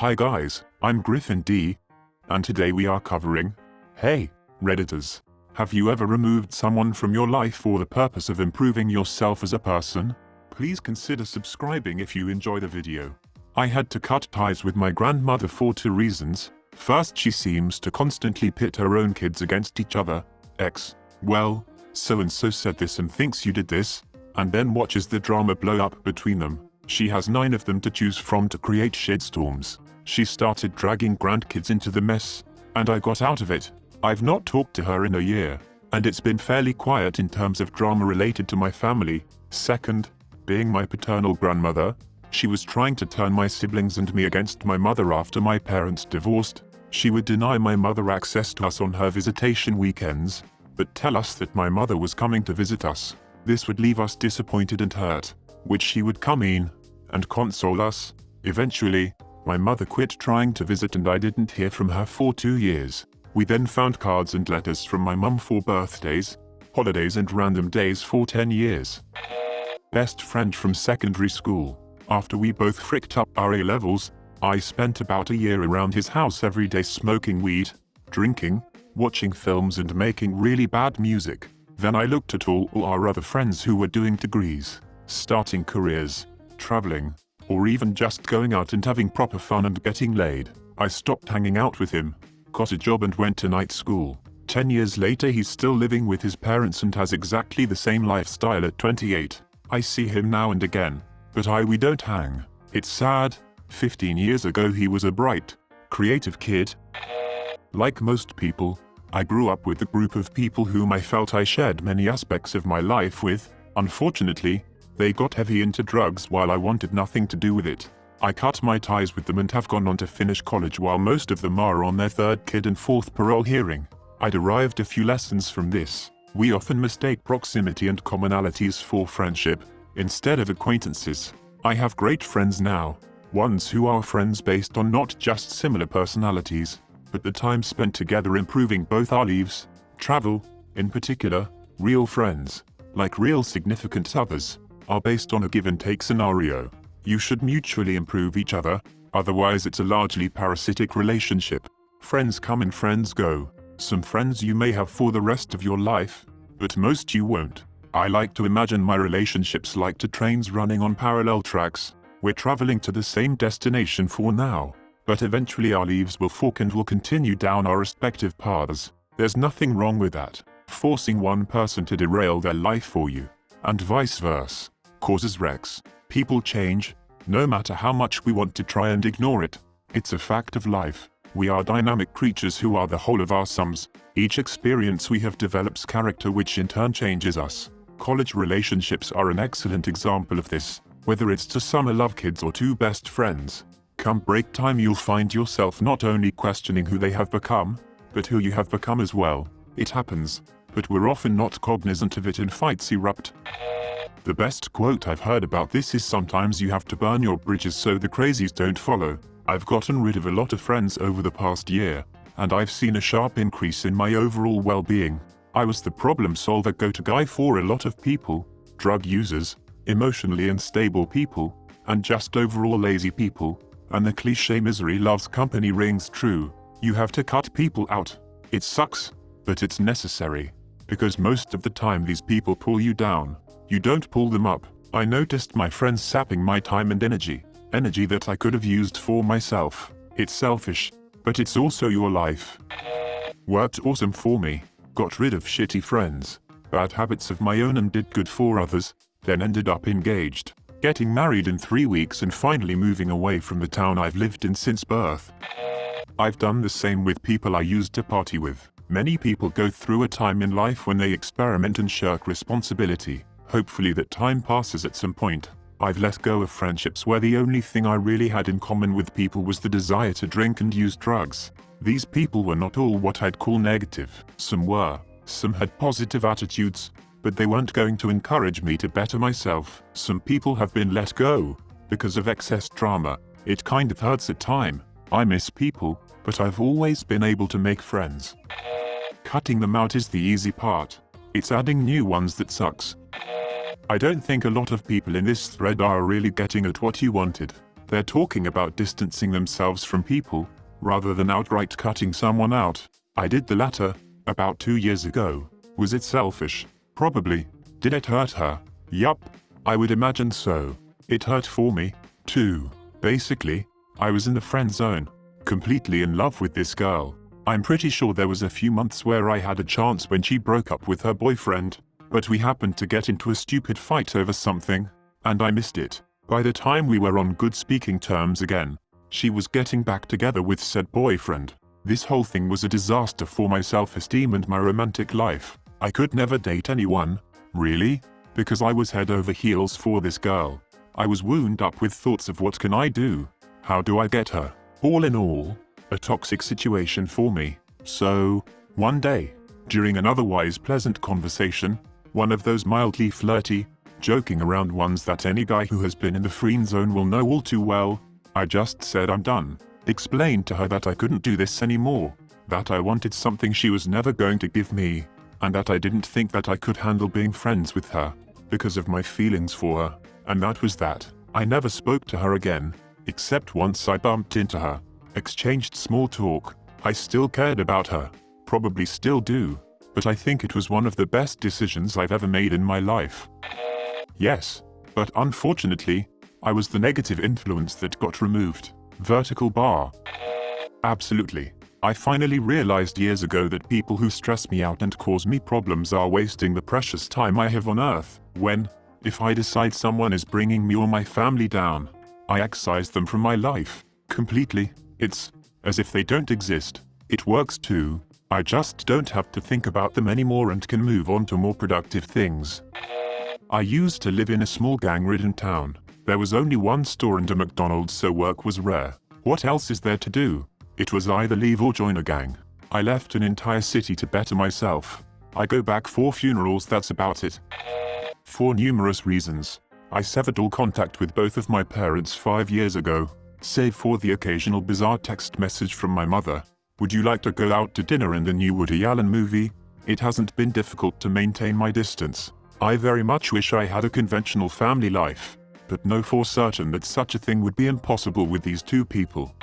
Hi guys, I'm Griffin D, and today we are covering, hey, Redditors, have you ever removed someone from your life for the purpose of improving yourself as a person? Please consider subscribing if you enjoy the video. I had to cut ties with my grandmother for two reasons. First, she seems to constantly pit her own kids against each other. Well, so-and-so said this and thinks you did this, and then watches the drama blow up between them. She has 9 of them to choose from to create shitstorms. She started dragging grandkids into the mess, and I got out of it. I've not talked to her in a year, and it's been fairly quiet in terms of drama related to my family. Second, being my paternal grandmother, she was trying to turn my siblings and me against my mother after my parents divorced. She would deny my mother access to us on her visitation weekends, but tell us that my mother was coming to visit us. This would leave us disappointed and hurt, which she would come in and console us. Eventually, my mother quit trying to visit and I didn't hear from her for 2 years. We then found cards and letters from my mum for birthdays, holidays and random days for 10 years. Best friend from secondary school. After we both fricked up our A-levels, I spent about a year around his house every day smoking weed, drinking, watching films and making really bad music. Then I looked at all our other friends who were doing degrees, starting careers, traveling, or even just going out and having proper fun and getting laid. I stopped hanging out with him, got a job and went to night school. 10 years later he's still living with his parents and has exactly the same lifestyle at 28. I see him now and again, but we don't hang. It's sad. 15 years ago he was a bright, creative kid. Like most people, I grew up with a group of people whom I felt I shared many aspects of my life with. Unfortunately, they got heavy into drugs while I wanted nothing to do with it. I cut my ties with them and have gone on to finish college while most of them are on their 3rd kid and 4th parole hearing. I derived a few lessons from this. We often mistake proximity and commonalities for friendship, instead of acquaintances. I have great friends now, ones who are friends based on not just similar personalities, but the time spent together improving both our lives. Travel, in particular, real friends, like real significant others, are based on a give-and-take scenario. You should mutually improve each other, otherwise it's a largely parasitic relationship. Friends come and friends go. Some friends you may have for the rest of your life, but most you won't. I like to imagine my relationships like two trains running on parallel tracks. We're traveling to the same destination for now, but eventually our leaves will fork and will continue down our respective paths. There's nothing wrong with that. Forcing one person to derail their life for you, and vice versa, causes wrecks. People change, no matter how much we want to try and ignore it. It's a fact of life. We are dynamic creatures who are the whole of our sums. Each experience we have develops character which in turn changes us. College relationships are an excellent example of this. Whether it's two summer love kids or two best friends, come break time you'll find yourself not only questioning who they have become, but who you have become as well. It happens, but we're often not cognizant of it and fights erupt. The best quote I've heard about this is sometimes you have to burn your bridges so the crazies don't follow. I've gotten rid of a lot of friends over the past year, and I've seen a sharp increase in my overall well-being. I was the problem solver go-to guy for a lot of people, drug users, emotionally unstable people, and just overall lazy people, and the cliche misery loves company rings true. You have to cut people out. It sucks, but it's necessary, because most of the time these people pull you down. You don't pull them up. I noticed my friends sapping my time and energy that I could have used for myself. It's selfish, but it's also your life. Worked awesome for me. Got rid of shitty friends, bad habits of my own and did good for others, then ended up engaged, getting married in 3 weeks and finally moving away from the town I've lived in since birth. I've done the same with people I used to party with. Many people go through a time in life when they experiment and shirk responsibility. Hopefully that time passes at some point. I've let go of friendships where the only thing I really had in common with people was the desire to drink and use drugs. These people were not all what I'd call negative. Some were. Some had positive attitudes, but they weren't going to encourage me to better myself. Some people have been let go because of excess drama. It kind of hurts at time. I miss people, but I've always been able to make friends. Cutting them out is the easy part. It's adding new ones that sucks. I don't think a lot of people in this thread are really getting at what you wanted. They're talking about distancing themselves from people, rather than outright cutting someone out. I did the latter, about 2 years ago. Was it selfish? Probably. Did it hurt her? Yup. I would imagine so. It hurt for me, too. Basically, I was in the friend zone, completely in love with this girl. I'm pretty sure there was a few months where I had a chance when she broke up with her boyfriend, but we happened to get into a stupid fight over something, and I missed it. By the time we were on good speaking terms again, she was getting back together with said boyfriend. This whole thing was a disaster for my self-esteem and my romantic life. I could never date anyone, really, because I was head over heels for this girl. I was wound up with thoughts of what can I do? How do I get her? All in all, a toxic situation for me. So, one day, during an otherwise pleasant conversation, one of those mildly flirty, joking around ones that any guy who has been in the friend zone will know all too well, I just said I'm done. Explained to her that I couldn't do this anymore, that I wanted something she was never going to give me, and that I didn't think that I could handle being friends with her, because of my feelings for her, and that was that. I never spoke to her again, except once I bumped into her, exchanged small talk. I still cared about her, probably still do, but I think it was one of the best decisions I've ever made in my life. Yes, but unfortunately, I was the negative influence that got removed. Vertical bar. Absolutely. I finally realized years ago that people who stress me out and cause me problems are wasting the precious time I have on earth. If I decide someone is bringing me or my family down, I excise them from my life. Completely. It's as if they don't exist. It works too. I just don't have to think about them anymore and can move on to more productive things. I used to live in a small gang-ridden town. There was only one store and a McDonald's, so work was rare. What else is there to do? It was either leave or join a gang. I left an entire city to better myself. I go back for funerals, that's about it. For numerous reasons. I severed all contact with both of my parents 5 years ago, save for the occasional bizarre text message from my mother. Would you like to go out to dinner in the new Woody Allen movie? It hasn't been difficult to maintain my distance. I very much wish I had a conventional family life, but know for certain that such a thing would be impossible with these two people.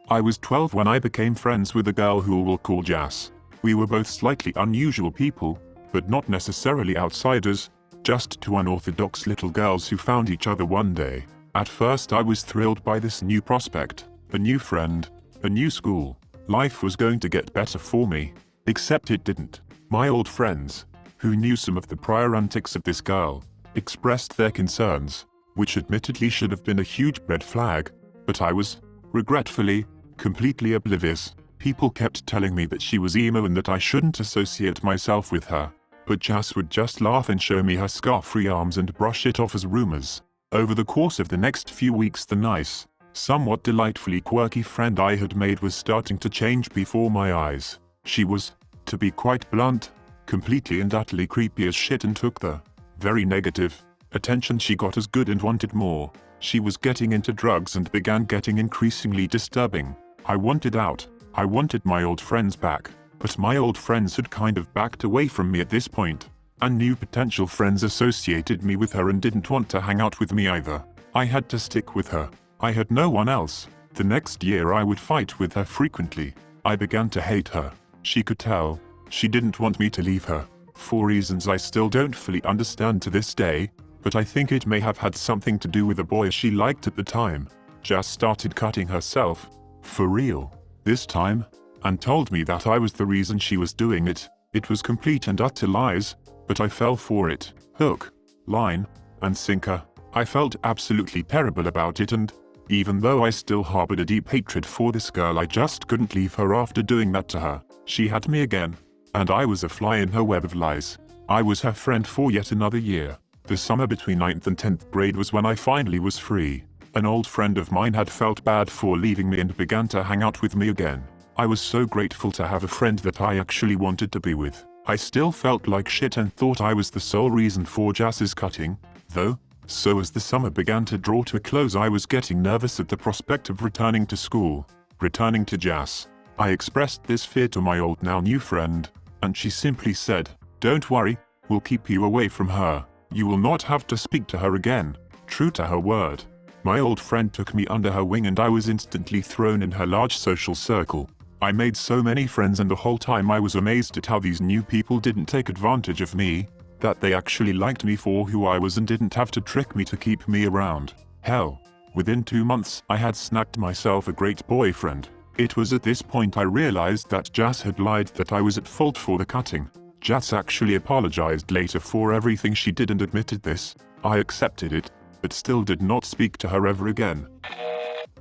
I was 12 when I became friends with a girl who we'll call Jas. We were both slightly unusual people, but not necessarily outsiders, just two unorthodox little girls who found each other one day. At first I was thrilled by this new prospect, a new friend, a new school. Life was going to get better for me, except it didn't. My old friends, who knew some of the prior antics of this girl, expressed their concerns, which admittedly should have been a huge red flag, but I was, regretfully, completely oblivious. People kept telling me that she was emo and that I shouldn't associate myself with her, but Jas would just laugh and show me her scar-free arms and brush it off as rumors. Over the course of the next few weeks, the nice, somewhat delightfully quirky friend I had made was starting to change before my eyes. She was, to be quite blunt, completely and utterly creepy as shit and took the very negative attention she got as good and wanted more. She was getting into drugs and began getting increasingly disturbing. I wanted out. I wanted my old friends back, but my old friends had kind of backed away from me at this point, and new potential friends associated me with her and didn't want to hang out with me either. I had to stick with her. I had no one else. The next year I would fight with her frequently. I began to hate her. She could tell. She didn't want me to leave her, for reasons I still don't fully understand to this day, but I think it may have had something to do with a boy she liked at the time. Jas started cutting herself, for real, this time, and told me that I was the reason she was doing it. It was complete and utter lies, but I fell for it, hook, line, and sinker. I felt absolutely terrible about it, and even though I still harbored a deep hatred for this girl, I just couldn't leave her after doing that to her. She had me again, and I was a fly in her web of lies. I was her friend for yet another year. The summer between 9th and 10th grade was when I finally was free. An old friend of mine had felt bad for leaving me and began to hang out with me again. I was so grateful to have a friend that I actually wanted to be with. I still felt like shit and thought I was the sole reason for Jas's cutting, though. So as the summer began to draw to a close, I was getting nervous at the prospect of returning to school, returning to Jas. I expressed this fear to my old now new friend, and she simply said, "Don't worry, we'll keep you away from her. You will not have to speak to her again." True to her word. My old friend took me under her wing and I was instantly thrown in her large social circle. I made so many friends, and the whole time I was amazed at how these new people didn't take advantage of me, that they actually liked me for who I was and didn't have to trick me to keep me around. Hell, within 2 months I had snagged myself a great boyfriend. It was at this point I realized that Jas had lied, that I was at fault for the cutting. Jas actually apologized later for everything she did and admitted this. I accepted it, but still did not speak to her ever again.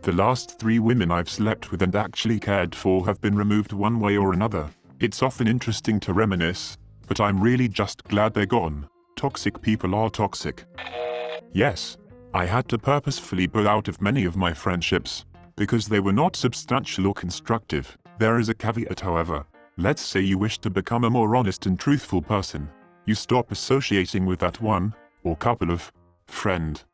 The last 3 women I've slept with and actually cared for have been removed one way or another. It's often interesting to reminisce, but I'm really just glad they're gone. Toxic people are toxic. Yes, I had to purposefully pull out of many of my friendships, because they were not substantial or constructive. There is a caveat, however. Let's say you wish to become a more honest and truthful person. You stop associating with that one, or couple of, friends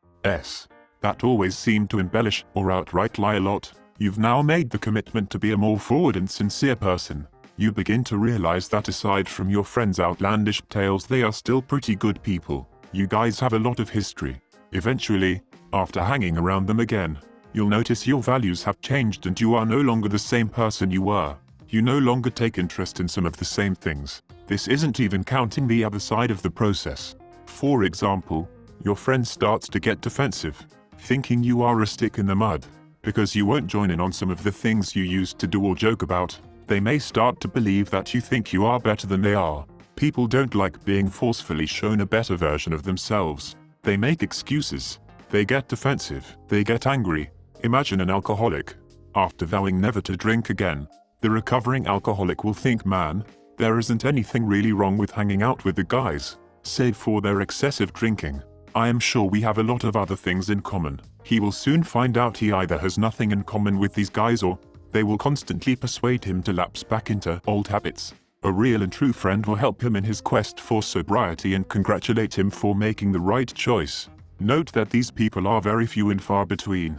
that always seem to embellish or outright lie a lot. You've now made the commitment to be a more forward and sincere person. You begin to realize that aside from your friends' outlandish tales, they are still pretty good people. You guys have a lot of history. Eventually, after hanging around them again, you'll notice your values have changed and you are no longer the same person you were. You no longer take interest in some of the same things. This isn't even counting the other side of the process. For example, your friend starts to get defensive, thinking you are a stick in the mud, because you won't join in on some of the things you used to do or joke about. They may start to believe that you think you are better than they are. People don't like being forcefully shown a better version of themselves. They make excuses. They get defensive. They get angry. Imagine an alcoholic. After vowing never to drink again, the recovering alcoholic will think, man, there isn't anything really wrong with hanging out with the guys, save for their excessive drinking. I am sure we have a lot of other things in common. He will soon find out he either has nothing in common with these guys, or they will constantly persuade him to lapse back into old habits. A real and true friend will help him in his quest for sobriety and congratulate him for making the right choice. Note that these people are very few and far between.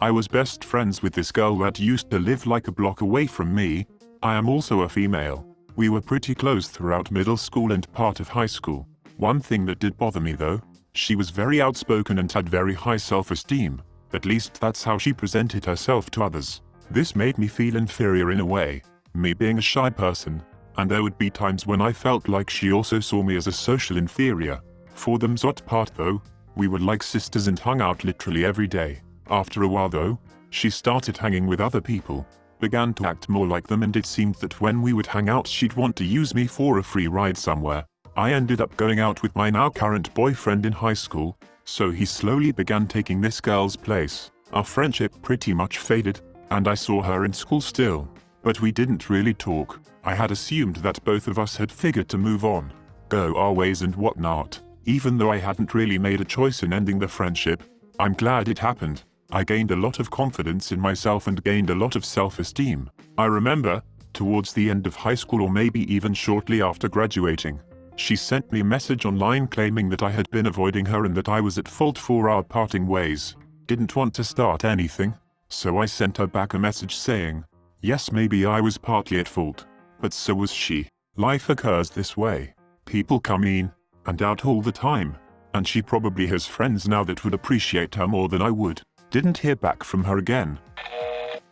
I was best friends with this girl that used to live like a block away from me. I am also a female. We were pretty close throughout middle school and part of high school. One thing that did bother me though, she was very outspoken and had very high self-esteem. At least that's how she presented herself to others. This made me feel inferior in a way, me being a shy person, and there would be times when I felt like she also saw me as a social inferior. For the most part though, we were like sisters and hung out literally every day. After a while though, she started hanging with other people, began to act more like them, and it seemed that when we would hang out she'd want to use me for a free ride somewhere. I ended up going out with my now current boyfriend in high school, so he slowly began taking this girl's place. Our friendship pretty much faded, and I saw her in school still, but we didn't really talk. I had assumed that both of us had figured to move on, go our ways and whatnot. Even though I hadn't really made a choice in ending the friendship, I'm glad it happened. I gained a lot of confidence in myself and gained a lot of self-esteem. I remember, towards the end of high school or maybe even shortly after graduating, she sent me a message online claiming that I had been avoiding her and that I was at fault for our parting ways. Didn't want to start anything, so I sent her back a message saying, yes, maybe I was partly at fault, but so was she. Life occurs this way. People come in and out all the time, and she probably has friends now that would appreciate her more than I would. Didn't hear back from her again.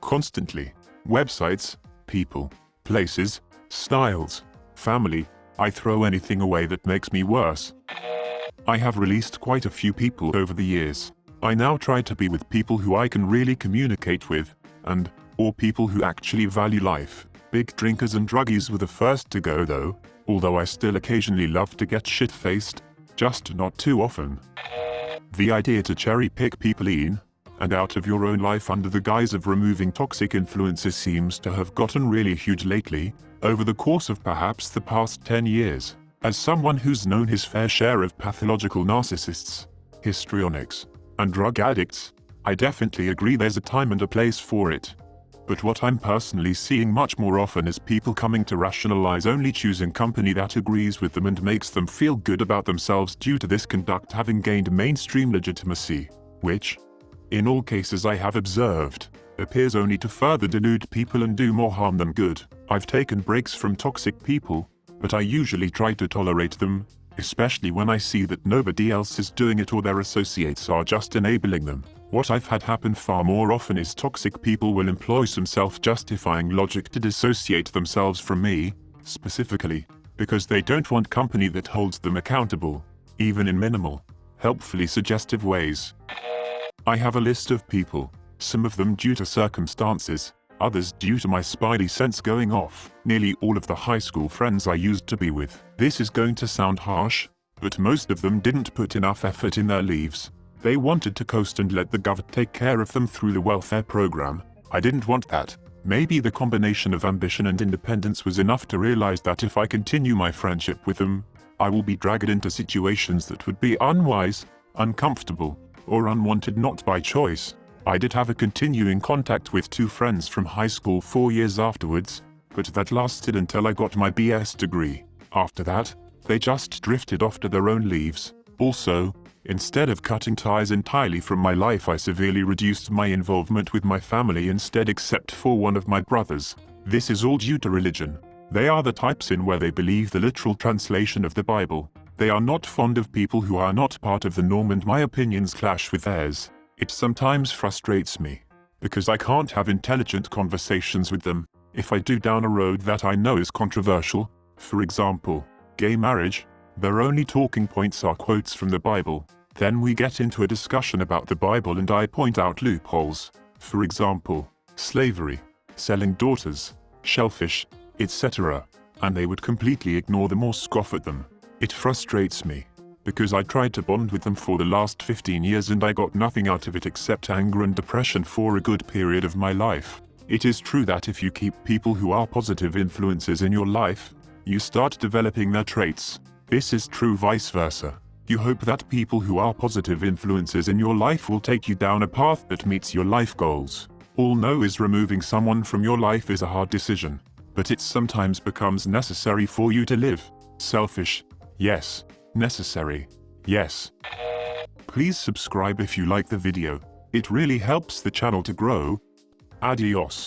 Constantly. Websites, people, places, styles, family. I throw anything away that makes me worse. I have released quite a few people over the years. I now try to be with people who I can really communicate with, or people who actually value life. Big drinkers and druggies were the first to go though, although I still occasionally love to get shit-faced, just not too often. The idea to cherry-pick people in and out of your own life under the guise of removing toxic influences seems to have gotten really huge lately, over the course of perhaps the past 10 years. As someone who's known his fair share of pathological narcissists, histrionics, and drug addicts, I definitely agree there's a time and a place for it. But what I'm personally seeing much more often is people coming to rationalize only choosing company that agrees with them and makes them feel good about themselves due to this conduct having gained mainstream legitimacy, which, in all cases I have observed, appears only to further delude people and do more harm than good. I've taken breaks from toxic people, but I usually try to tolerate them, especially when I see that nobody else is doing it or their associates are just enabling them. What I've had happen far more often is toxic people will employ some self-justifying logic to dissociate themselves from me, specifically, because they don't want company that holds them accountable, even in minimal, helpfully suggestive ways. I have a list of people, some of them due to circumstances, others due to my spidey sense going off. Nearly all of the high school friends I used to be with. This is going to sound harsh, but most of them didn't put enough effort in their lives. They wanted to coast and let the gov take care of them through the welfare program. I didn't want that. Maybe the combination of ambition and independence was enough to realize that if I continue my friendship with them, I will be dragged into situations that would be unwise, uncomfortable, or unwanted not by choice. I did have a continuing contact with 2 friends from high school 4 years afterwards, but that lasted until I got my BS degree. After that, they just drifted off to their own lives. Also, instead of cutting ties entirely from my life, I severely reduced my involvement with my family instead, except for one of my brothers. This is all due to religion. They are the types in where they believe the literal translation of the Bible. They are not fond of people who are not part of the norm, and my opinions clash with theirs. It sometimes frustrates me, because I can't have intelligent conversations with them if I do down a road that I know is controversial. For example, gay marriage. Their only talking points are quotes from the Bible. Then we get into a discussion about the Bible and I point out loopholes. For example, slavery, selling daughters, shellfish, etc. And they would completely ignore them or scoff at them. It frustrates me, because I tried to bond with them for the last 15 years and I got nothing out of it except anger and depression for a good period of my life. It is true that if you keep people who are positive influences in your life, you start developing their traits. This is true vice versa. You hope that people who are positive influences in your life will take you down a path that meets your life goals. All know is removing someone from your life is a hard decision, but it sometimes becomes necessary for you to live. Selfish, yes. Necessary, yes. Please subscribe if you like the video. It really helps the channel to grow. Adios.